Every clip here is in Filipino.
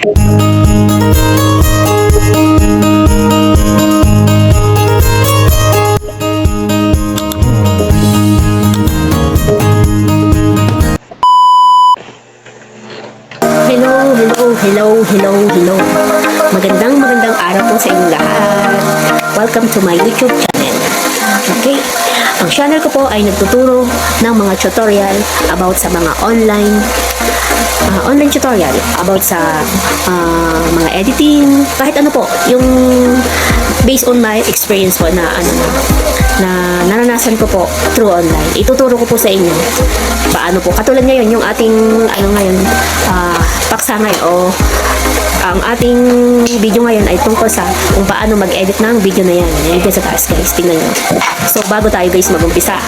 Hello. Magandang araw po sa inyong lahat. Welcome to my YouTube channel. Okay, ang channel ko po ay nagtuturo ng mga tutorial about sa mga online tutorial about sa mga editing, kahit ano po, yung based on my experience po na naranasan ko po through online. Ituturo ko po sa inyo paano po, katulad ngayon yung ating paksa ngayon o ang ating video ngayon ay tungkol sa kung paano mag-edit ng video na yan. Yan sa taas guys, tingnan nyo. So bago tayo guys mag-umpisa,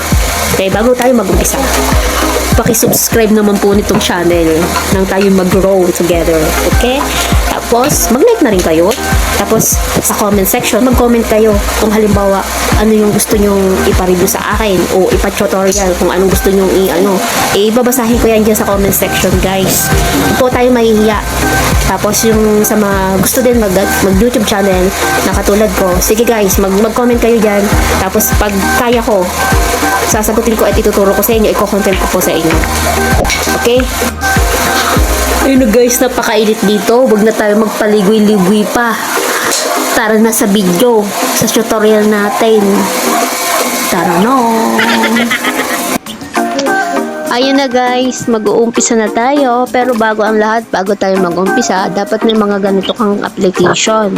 paki-subscribe naman po nitong channel nang tayo mag-grow together. Okay? Tapos, mag-like na rin kayo. Tapos, sa comment section, mag-comment kayo kung halimbawa, ano yung gusto nyong ipa-review sa akin o ipa-tutorial kung anong gusto nyong ibabasahin ko yan dyan sa comment section, guys. Hindi po tayo mahihiya. Tapos, yung sa mga gusto din mag-YouTube channel na katulad ko, sige guys, mag-comment kayo dyan. Tapos, pag kaya ko, sasagutin ko at ituturo ko sa inyo, i-content ko po sa inyo. Okay? Ayun na guys, napakainit dito. Huwag na tayo magpaligoy-ligoy pa. Tara na sa video, sa tutorial natin. Tara no! Ayun na guys, mag-uumpisa na tayo. Pero bago tayo mag-umpisa, dapat may mga ganito kang application.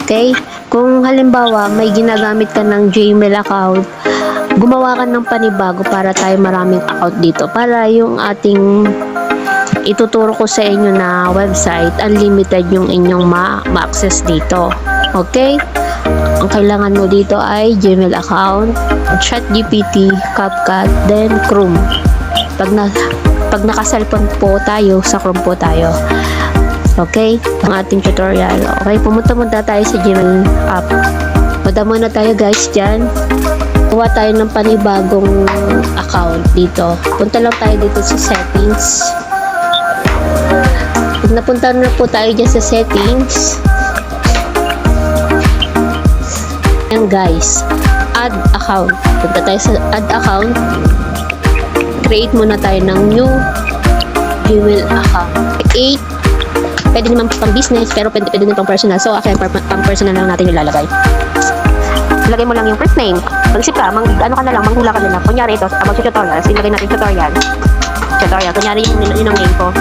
Okay? Kung halimbawa, may ginagamit ka ng Gmail account, gumawa ka ng panibago para tayo maraming account dito. Para yung ating ituturo ko sa inyo na website, unlimited yung inyong ma-access dito. Okay? Ang kailangan mo dito ay Gmail account, ChatGPT, CapCut, then Chrome. Pag naka-cellphone po tayo, sa Chrome po tayo. Okay? Ang ating tutorial. Okay? Pumunta tayo sa Gmail app. Punta muna tayo guys dyan. Kuha tayo ng panibagong account dito. Punta lang tayo dito sa settings. Pag napunta na po tayo dyan sa settings, yan guys, add account. Punta tayo sa add account. Create muna tayo ng new Gmail account. Pwede naman pang business, pero pwede naman pang personal. So, pang personal lang natin ilalagay. Ilagay mo lang yung first name. Mag-isip ka, manghula ka na lang. Kunyari ito, about sa tutorial. So, ilagay natin tutorial. Kunyari yun ang name ko.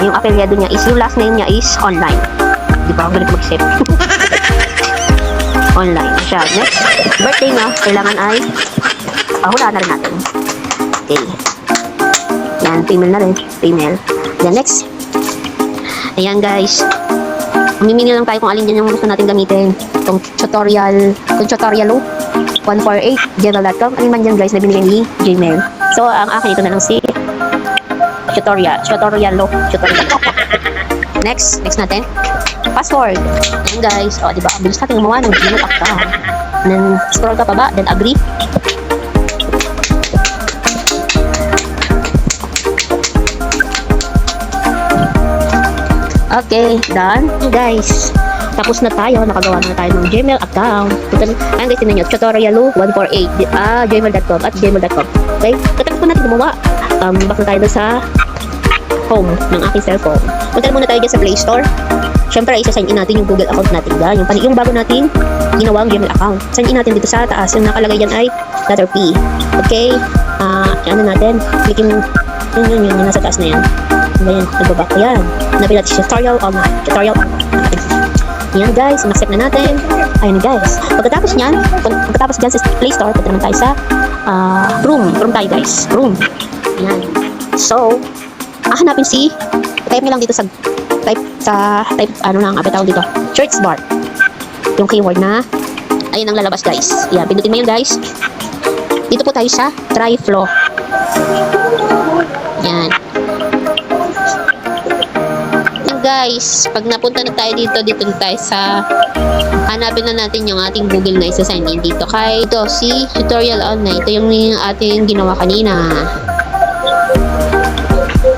Yung apelyado niya is, yung last name niya is online. Di ba? Ang galing mag-isip. Online siya. Next, birthday niya, kailangan ay hulaan na rin natin. Okay. Yan, female na rin. Female. Then next. Ayan guys. Mamimili lang tayo kung alin dyan yung gusto natin gamitin. Kung tutorial 148 gmail.com. Alin man dyan guys na binigay ni Gmail. So, ang akin ito na lang si tutorial. Next natin. Password. Ayan guys. O, diba? Bilis natin gumawa ng Gmail account. And then, scroll ka pa ba? Then, agree. Okay, done. Guys, tapos na tayo. Nakagawa na tayo ng Gmail account. Ayan guys, tinan nyo. Tutorial148 gmail.com at gmail.com. Okay? Katapos po natin gumawa. Back na tayo sa home ng aking cellphone. Punta muna tayo dyan sa Play Store. Syempre, isa-sign in natin yung Google account natin dyan. Yung bago natin ginawang Gmail account. Sign in natin dito sa taas. Yung nakalagay dyan ay letter P. Okay? Ano natin? Clicking yun, nasa taas na yan. Ayan, nagbaba ko yan. Hanapin natin tutorial online. Yan guys, in-accept na natin. Ayun guys. Pagkatapos dyan sa Play Store, punta naman tayo sa Chrome tayo guys. Chrome. Ayan. So, hanapin type nyo lang dito dito. Search bar. Yung keyword na, ayun ang lalabas guys. Ayan, pindutin mo yun guys. Dito po tayo sa TryFlow. Yan. Guys, pag napunta na tayo dito na tayo sa hanapin na natin yung ating Google na isa-sign in dito. Kaya ito, si tutorial online. Ito yung ating ginawa kanina.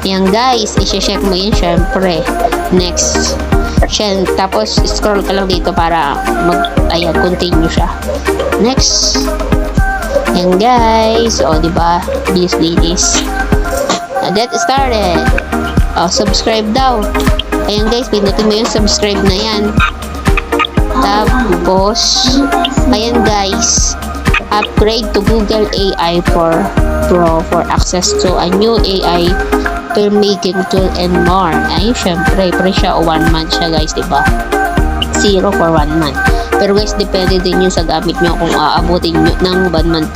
Yan guys, i-check mo yun syempre. Next. Tapos, scroll ka lang dito para ayan, continue siya. Next. Yan guys. O, diba? This. Get started. O, subscribe daw. Ayan guys, pindutin mo yung subscribe na yan. Tapos, ayan guys. Upgrade to Google AI Pro for access to a new AI filmmaking tool and more. Ayun, syempre, pre siya o 1 month siya guys, diba? 0 for 1 month. Pero guys, depende din yun sa gamit nyo kung aabutin nyo ng 1 month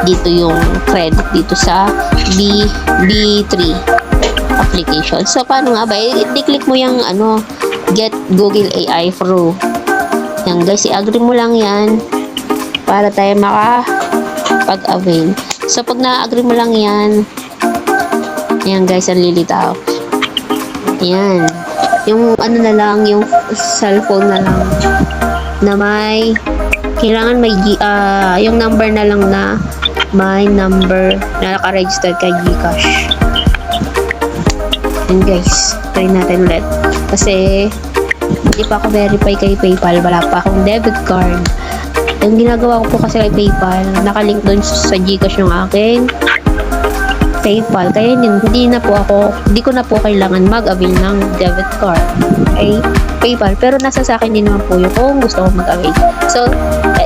dito yung credit dito sa B3 application. So, paano nga ba? I-click mo yung get Google AI Pro. Yan guys, i-agree mo lang yan para tayo makapag-avail. So, pag na-agree mo lang yan, yan guys, ang lilitaw. Yan. Yung na lang, yung cellphone na lang na may kailangan may yung number na lang na may number na naka-register kay GCash. Yan guys, try natin ulit. Kasi hindi pa ako verify kay PayPal, wala pa akong debit card. Yung ginagawa ko po kasi kay PayPal, nakalink doon sa GCash yung aking PayPal. Kaya hindi ko na po kailangan mag-avail ng debit card. Okay? PayPal. Pero nasa sa akin din naman po yung kung gusto ko mag-avail. So,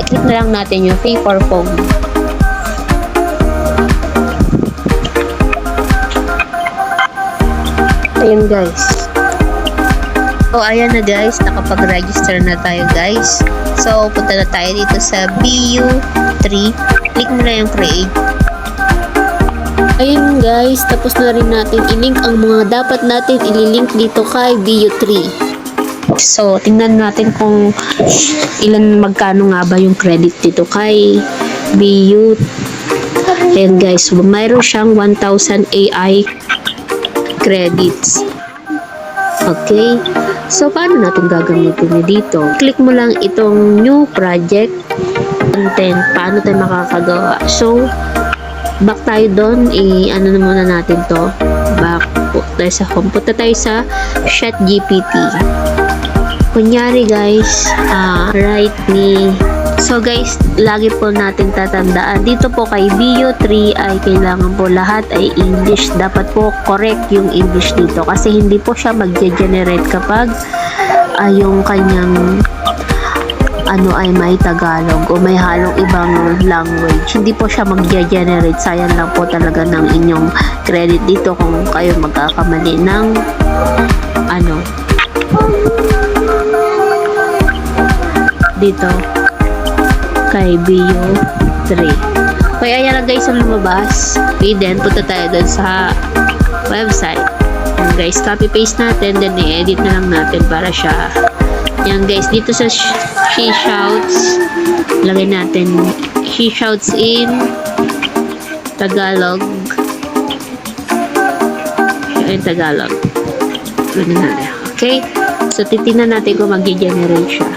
click na lang natin yung Pay for Phone. Ayun guys. So, ayan na guys. Nakapag-register na tayo guys. So, punta na tayo dito sa BU3. Click mo na yung Create. Ayun guys, tapos na rin natin i-link ang mga dapat natin ililink dito kay BU3. So, tingnan natin kung magkano nga ba yung credit dito kay BU. Ayun guys, mayroon siyang 1,000 AI credits. Okay. So, paano natin gagamitin dito? Click mo lang itong new project content. Paano tayo makakagawa? So, back tayo doon, na muna natin to. Back po tayo sa home. Punta tayo sa ChatGPT. Kunyari guys, write me. So guys, lagi po natin tatandaan. Dito po kay BU3 ay kailangan po lahat ay English. Dapat po correct yung English dito. Kasi hindi po siya mag-generate kapag yung kanyang ay may Tagalog o may halong ibang language. Hindi po siya mag-generate. Sayang lang po talaga ng inyong credit dito kung kayo magkakamali ng dito kay BU3. Kaya ayan lang guys ang lumabas. Okay, then punta tayo dun sa website. And guys, copy paste natin, then i-edit na lang natin para siya. Yan guys, dito sa She Shouts, lagay natin She Shouts in Tagalog. In Tagalog. Okay? So, titignan natin kung mag-generate siya.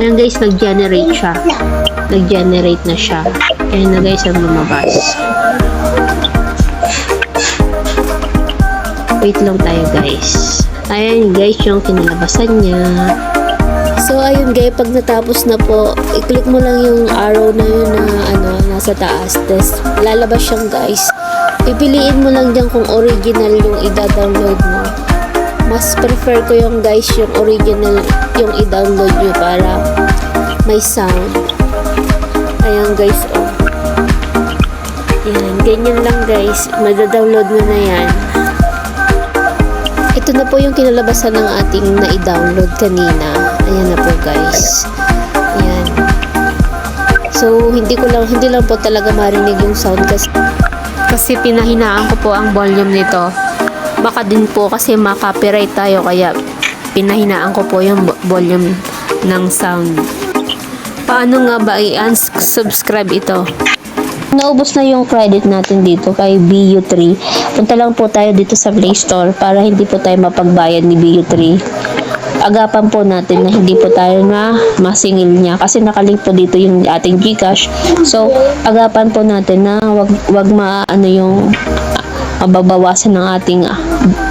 Ayan guys, nag-generate siya. Nag-generate na siya. Ayan na guys, ang lumabas. Wait lang tayo guys. Ayan guys, yung kinalabasan niya. So ayun guys, pag natapos na po, i-click mo lang yung arrow na yun na nasa taas. Tapos lalabas siyang guys. Pipiliin mo lang dyan kung original yung i-download mo. Mas prefer ko yung guys, yung original yung i-download nyo para may sound. Ayan guys, oh. Yan, ganyan lang guys. Mada-download mo na yan. Ito na po yung kinalabasan ng ating na-i-download kanina. Ayan na po guys. Ayan. So, hindi lang po talaga marinig yung sound kasi pinahinaan ko po ang volume nito. Baka din po kasi ma-copyright tayo kaya pinahinaan ko po yung volume ng sound. Paano nga ba i-unsubscribe ito? Naubos na yung credit natin dito kay BU3. Punta lang po tayo dito sa Play Store para hindi po tayo mapagbayad ni BU3. agapan po natin na hindi po tayo na masingil niya kasi nakalink po dito yung ating GCash. So, agapan po natin na wag maano yung mababawasan ng ating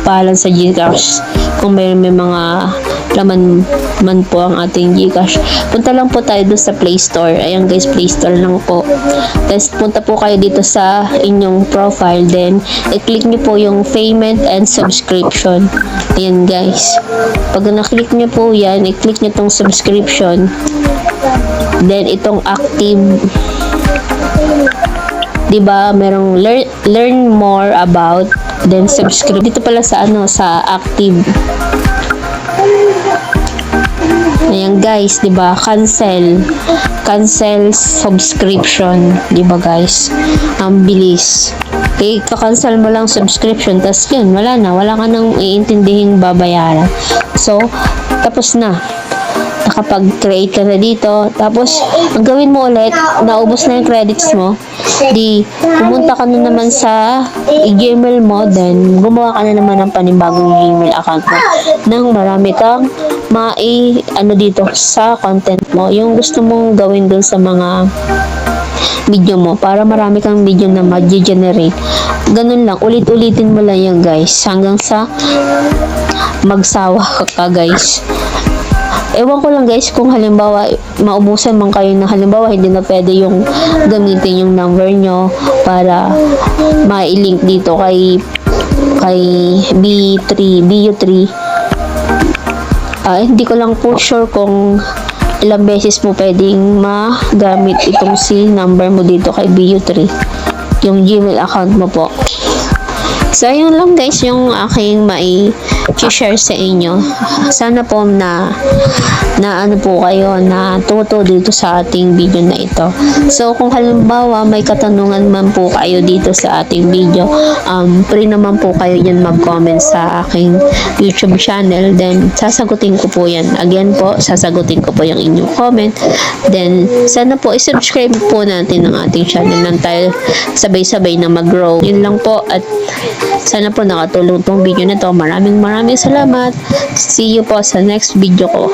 balance sa GCash kung may mga laman man po ang ating GCash. Punta lang po tayo doon sa Play Store. Ayan guys, Play Store lang po. Tapos punta po kayo dito sa inyong profile. Then, i-click nyo po yung payment and subscription. Ayan guys. Pag na-click nyo po yan, i-click nyo tong subscription. Then, itong active, diba, merong learn more about, then subscribe. Dito pala sa sa active. Ayan guys, diba, cancel subscription, diba guys, ang bilis. Okay, kakancel mo lang subscription, tas yun, wala ka nang iintindihing babayaran. So, tapos na. Nakapag-create ka na dito. Tapos, ang gawin mo ulit, naubos na yung credits mo, di, pumunta ka na naman sa Gmail mo, then, gumawa ka na naman ng panibagong Gmail account mo nang marami kang dito sa content mo. Yung gusto mong gawin dun sa mga video mo, para marami kang video na ma-generate. Ganun lang, ulit-ulitin mo lang yan guys, hanggang sa magsawa ka guys. Ewan ko lang guys kung halimbawa maubusan man kayo na halimbawa hindi na pwede yung gamitin yung number nyo para ma-link dito kay BU3. Hindi ko lang po sure kung ilang beses mo pwedeng magamit itong si number mo dito kay BU3, yung Gmail account mo po. So, ayun lang guys yung aking mai-share sa inyo. Sana po na ano po kayo na tuto dito sa ating video na ito. So, kung halimbawa may katanungan man po kayo dito sa ating video, free naman po kayo yan mag-comment sa aking YouTube channel. Then, sasagutin ko po yan. Again po, sasagutin ko po yung inyong comment. Then, sana po i-subscribe po natin ang ating channel nang tayo sabay-sabay na mag-grow. Yun lang po at sana po nakatulong tong video na to. Maraming salamat. See you po sa next video ko.